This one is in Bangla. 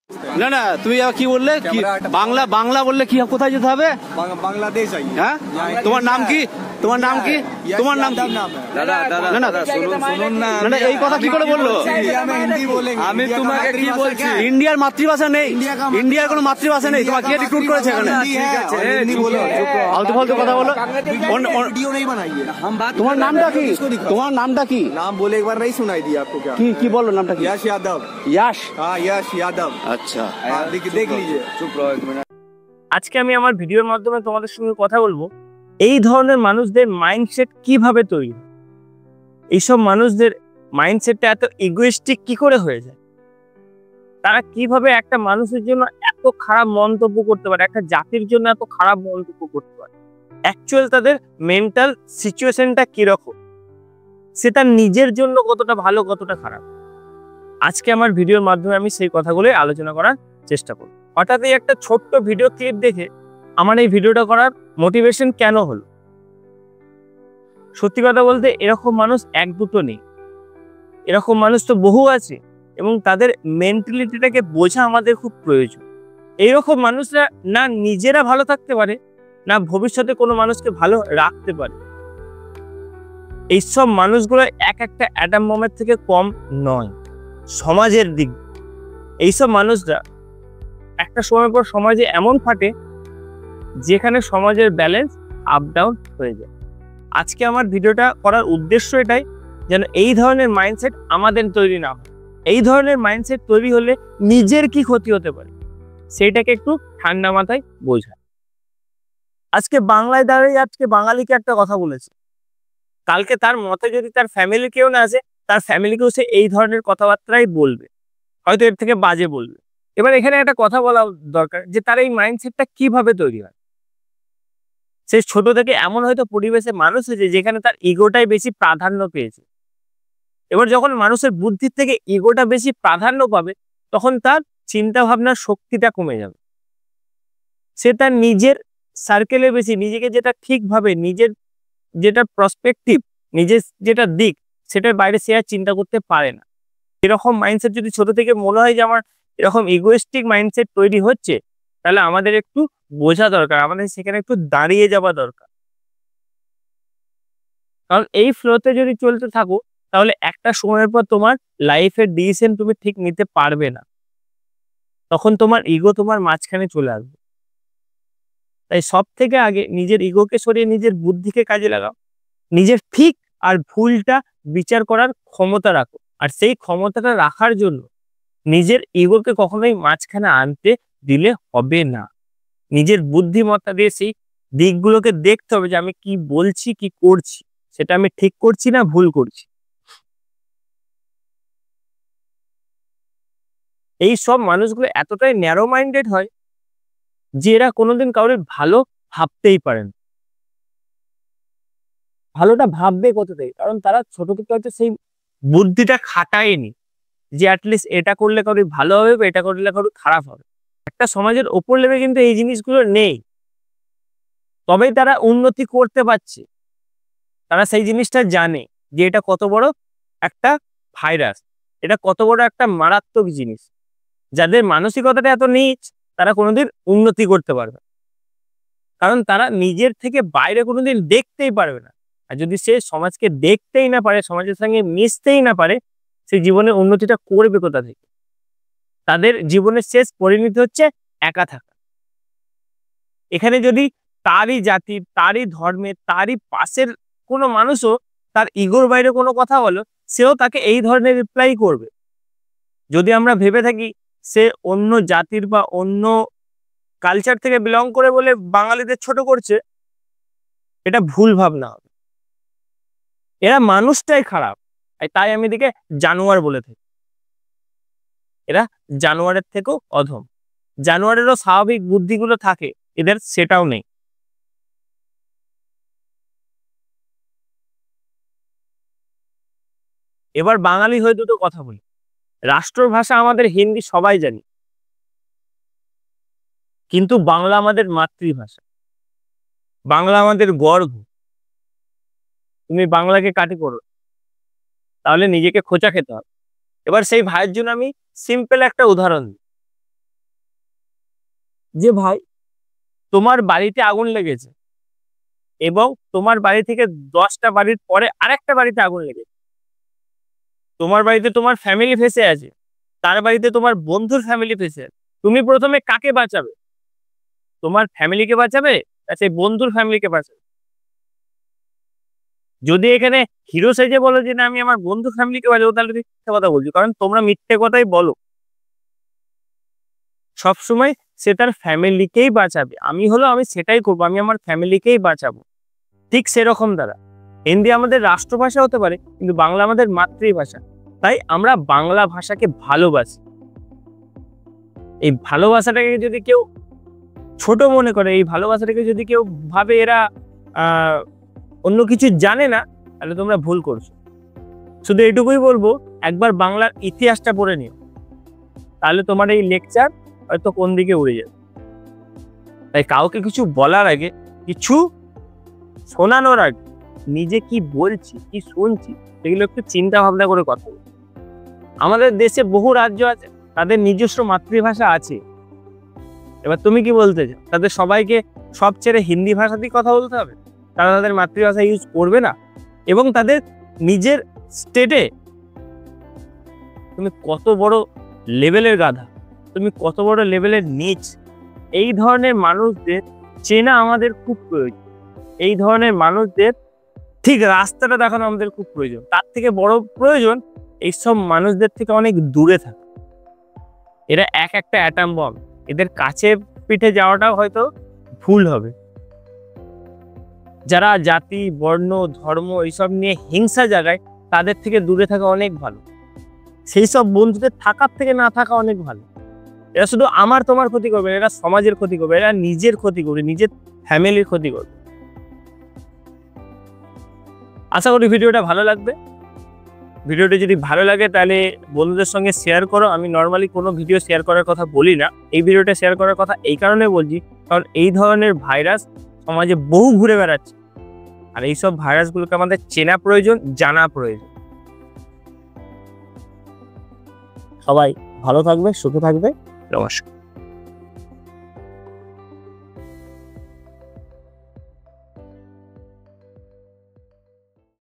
না না, তুমি কি বললে? কি বাংলা বাংলা বললে কি কোথায় যেতে হবে? বাংলাদেশ। হ্যাঁ, তোমার নাম কি? তোমার নাম কি? তোমার নাম কি? দাদা দাদা না না, শুনুন না, না এই কথা কি করে বললো? আমি তোমাকে কি বলছি? ইন্ডিয়ার মাতৃভাষা নেই, ইন্ডিয়ার কোনো মাতৃভাষা নেই। তোমাকে কে রিক্রুট করেছে এখানে? ফালতু ফালতু কথা বলো। তোমার নামটা কি? তোমার নামটা কি? नाम बोले एक बार नहीं सुनाई दिया आपको क्या? কি বললো নামটা কি? यश यादव। यश? हाँ यश यादव। আচ্ছা, देख लीजिए। चुप रहो एक मिनट। আজকে আমি আমার ভিডিওর মাধ্যমে তোমাদের সঙ্গে কথা বলবো এই ধরনের মানুষদের মাইন্ডসেট কিভাবে তৈরি হয়, এইসব মানুষদের মাইন্ডসেটটা এত ইগোইস্টিক কি করে হয়ে যায়, তারা কিভাবে একটা মানুষের জন্য এত খারাপ মন্তব্য করতে পারে, একটা জাতির জন্য এত খারাপ মন্তব্য করতে পারে। অ্যাকচুয়াল তাদের মেন্টাল সিচুয়েশনটা কিরকম, সে তার নিজের জন্য কতটা ভালো কতটা খারাপ। আজকে আমার ভিডিওর মাধ্যমে আমি সেই কথাগুলোই আলোচনা করার চেষ্টা করব। হঠাৎই একটা ছোট্ট ভিডিও ক্লিপ দেখে আমার এই ভিডিওটা করার মোটিভেশন কেন হলো? সত্যি কথা বলতে এরকম মানুষ এক দুটো নেই, এরকম মানুষ তো বহু আছে এবং তাদের মেন্টালিটিটাকে বোঝা আমাদের খুব প্রয়োজন। এইরকম মানুষরা না নিজেরা ভালো থাকতে পারে, না ভবিষ্যতে কোনো মানুষকে ভালো রাখতে পারে। এইসব মানুষগুলো এক একটা অ্যাটম বোমের থেকে কম নয় সমাজের দিক। এইসব মানুষরা একটা সময় পর সমাজে এমন ফাটে যেখানে সমাজের ব্যালেন্স আপ ডাউন হয়ে যায়। আজকে আমার ভিডিওটা করার উদ্দেশ্য এটাই, যেন এই ধরনের মাইন্ডসেট আমাদের তৈরি না হয়। এই ধরনের মাইন্ডসেট তৈরি হলে নিজের কি ক্ষতি হতে পারে সেইটাকে একটু ঠান্ডা মাথায় বোঝায়। আজকে বাংলায় দাঁড়িয়ে আজকে বাঙালিকে একটা কথা বলেছে, কালকে তার মতে যদি তার ফ্যামিলির কেউ না আসে, তার ফ্যামিলিকেও সে এই ধরনের কথাবার্তাই বলবে, হয়তো এর থেকে বাজে বলবে। এবার এখানে একটা কথা বলা দরকার যে তার এই মাইন্ডসেটটা কিভাবে তৈরি হয়। সে ছোট থেকে এমন হয়তো পরিবেশে মানুষ হয়েছে যেখানে তার ইগোটাই বেশি প্রাধান্য পেয়েছে। এবার যখন মানুষের বুদ্ধির থেকে ইগোটা বেশি প্রাধান্য পাবে, তখন তার চিন্তা ভাবনার শক্তিটা কমে যাবে। সে তার নিজের সার্কেলে বেশি নিজেকে যেটা ঠিক ভাবে, নিজের যেটা প্রসপেক্টিভ, নিজের যেটা দিক, সেটার বাইরে সে আর চিন্তা করতে পারে না। এরকম মাইন্ডসেট যদি ছোট থেকে মনে হয় যে আমার এরকম ইগোইস্টিক মাইন্ডসেট তৈরি হচ্ছে, তাহলে আমাদের একটু বোঝা দরকার, আমাদের সেখানে একটু দাঁড়িয়ে যাওয়া দরকার। কারণ এই ফ্লোতে যদি চলতে থাকো, তাহলে একটা সময়ের পর তোমার লাইফের ডিসিশন তুমি ঠিক নিতে পারবে না, তখন তোমার ইগো তোমার মাঝখানে চলে আসবে। তাই সব থেকে আগে নিজের ইগোকে সরিয়ে নিজের বুদ্ধিকে কাজে লাগাও, নিজের ঠিক আর ভুলটা বিচার করার ক্ষমতা রাখো। আর সেই ক্ষমতাটা রাখার জন্য নিজের ইগোকে কখনোই মাঝখানে আনতে দিলে হবে না। নিজের বুদ্ধিমত্তা দিয়ে সেই দিকগুলোকে দেখতে হবে যে আমি কি বলছি, কি করছি, সেটা আমি ঠিক করছি না ভুল করছি। এই সব মানুষগুলো এতটাই ন্যারো মাইন্ডেড হয় যে এরা কোনোদিন কাউরের ভালো ভাবতেই পারে না। ভালোটা ভাববে কোথা থেকে? কারণ তারা ছোট থেকে হয়তো সেই বুদ্ধিটা খাটায়নি যে অ্যাটলিস্ট এটা করলে কারোর ভালো হবে বা এটা করলে কারোর খারাপ হবে। একটা সমাজের ওপর লেভেলে কিন্তু এই জিনিসগুলো নেই, তবেই তারা উন্নতি করতে পারছে। তারা সেই জিনিসটা জানে যে এটা কত বড় একটা ভাইরাস, এটা কত বড় একটা মারাত্মক জিনিস। যাদের মানসিকতাটা এত নীচ, তারা কোনোদিন উন্নতি করতে পারবে, কারণ তারা নিজের থেকে বাইরে কোনোদিন দেখতেই পারবে না। আর যদি সে সমাজকে দেখতেই না পারে, সমাজের সঙ্গে মিশতেই না পারে, সে জীবনের উন্নতিটা করবে কোথা থেকে? তাদের জীবনের শেষ পরিণতি হচ্ছে একা থাকা। এখানে যদি তারই জাতির, তারই ধর্মের, তারই পাশের কোনো মানুষও তার ইগোর বাইরে কোনো কথা বলো, সেও তাকে এই ধরনের রিপ্লাই করবে। যদি আমরা ভেবে থাকি সে অন্য জাতির বা অন্য কালচার থেকে বিলং করে বলে বাঙালিদের ছোট করছে, এটা ভুল ভাবনা হবে। এরা মানুষটাই খারাপ, তাই আমি এদিকে জানোয়ার বলে থাকি। এরা জানোয়ারের থেকেও অধম। জানোয়ারেরও স্বাভাবিক বুদ্ধিগুলো থাকে, এদের সেটাও নেই। এবার বাঙালি হয়ে দুটো কথা বলি। রাষ্ট্রভাষা আমাদের হিন্দি, সবাই জানি, কিন্তু বাংলা আমাদের মাতৃভাষা, বাংলা আমাদের গর্ব। তুমি বাংলাকে কাটি করো, তাহলে নিজেকে খোঁচা খেতে হবে। এবার সেই ভাইয়ের জন্য আমি সিম্পল একটা উদাহরণ দিই। যে ভাই তোমার বাড়িতে আগুন লেগেছে এবং তোমার বাড়ি থেকে 10টা বাড়ির পরে আরেকটা বাড়িতে আগুন লেগেছে, তোমার বাড়িতে তোমার ফ্যামিলি ফেসে আছে, তার বাড়িতে তোমার বন্ধুর ফ্যামিলি ফেসে আছে, তুমি প্রথমে কাকে বাঁচাবে? তোমার ফ্যামিলিকে বাঁচাবে না সেই বন্ধুর ফ্যামিলিকে বাঁচাবে? যদি এখানে হিরো সেজে বলো যে না আমি আমার বন্ধু ফ্যামিলিকে বাঁচাবো, তাহলে তুমি মিথ্যে কথা বলছো, কারণ তোমরা মিথ্যে কথাই বলো। সবসময় সে তার ফ্যামিলিকেই বাঁচাবে, আমি সেটাই করবো, আমি আমার ফ্যামিলিকেই বাঁচাবো। ঠিক সেরকম দ্বারা হিন্দি আমাদের রাষ্ট্রভাষা হতে পারে, কিন্তু বাংলা আমাদের মাতৃভাষা, তাই আমরা বাংলা ভাষাকে ভালোবাসি। এই ভালোবাসাটাকে যদি কেউ ছোট মনে করে, এই ভালোবাসাটাকে যদি কেউ ভাবে এরা অন্য কিছু জানে না, তাহলে তোমরা ভুল করছো। শুধু এটুকুই বলবো, একবার বাংলার ইতিহাসটা পড়ে নিও, তাহলে তোমার এই লেকচার হয়তো কোন দিকে উড়ে যাবে। তাই কাউকে কিছু বলার আগে, কিছু শোনানোর আগে নিজে কি বলছি কি শুনছি সেগুলো একটু চিন্তা ভাবনা করে কথা বলি। আমাদের দেশে বহু রাজ্য আছে, তাদের নিজস্ব মাতৃভাষা আছে। এবার তুমি কি বলতে চাও, তাদের সবাইকে সব ছেড়ে হিন্দি ভাষাতেই কথা বলতে হবে? তারা তাদের মাতৃভাষা ইউজ করবে না? এবং তাদের নিজের স্টেটে তুমি কত বড় লেভেলের গাধা, তুমি কত বড় লেভেলের নিচ, এই ধরনের মানুষদের চেনা আমাদের খুব প্রয়োজন। এই ধরনের মানুষদের ঠিক রাস্তাটা দেখানো আমাদের খুব প্রয়োজন। তার থেকে বড় প্রয়োজন এইসব মানুষদের থেকে অনেক দূরে থাকা। এরা একটা অ্যাটম বম, এদের কাছে পিঠে যাওয়াটাও হয়তো ভুল হবে। যারা জাতি বর্ণ ধর্ম এইসব নিয়ে হিংসা জাগায়, তাদের থেকে দূরে থাকা অনেক ভালো। সেই সব বন্ধুদের থাকার থেকে না থাকা অনেক ভালো। এরা শুধু আমার তোমার ক্ষতি করবে, এরা সমাজের ক্ষতি করবে, এরা নিজের ক্ষতি করবে, নিজের ফ্যামিলির ক্ষতি করবে। আশা করি ভিডিওটা ভালো লাগবে। ভিডিওটা যদি ভালো লাগে তাহলে বন্ধুদের সঙ্গে শেয়ার করো। আমি নর্মালি কোনো ভিডিও শেয়ার করার কথা বলি না, এই ভিডিওটা শেয়ার করার কথা এই কারণে বলছি, কারণ এই ধরনের ভাইরাস সমাজে বহু ঘুরে বেড়াচ্ছে, আর এইসব ভাইরাসগুলোকে আমাদের চেনা প্রয়োজন, জানা প্রয়োজন। সবাই ভালো থাকবে, সুখে থাকবে। নমস্কার।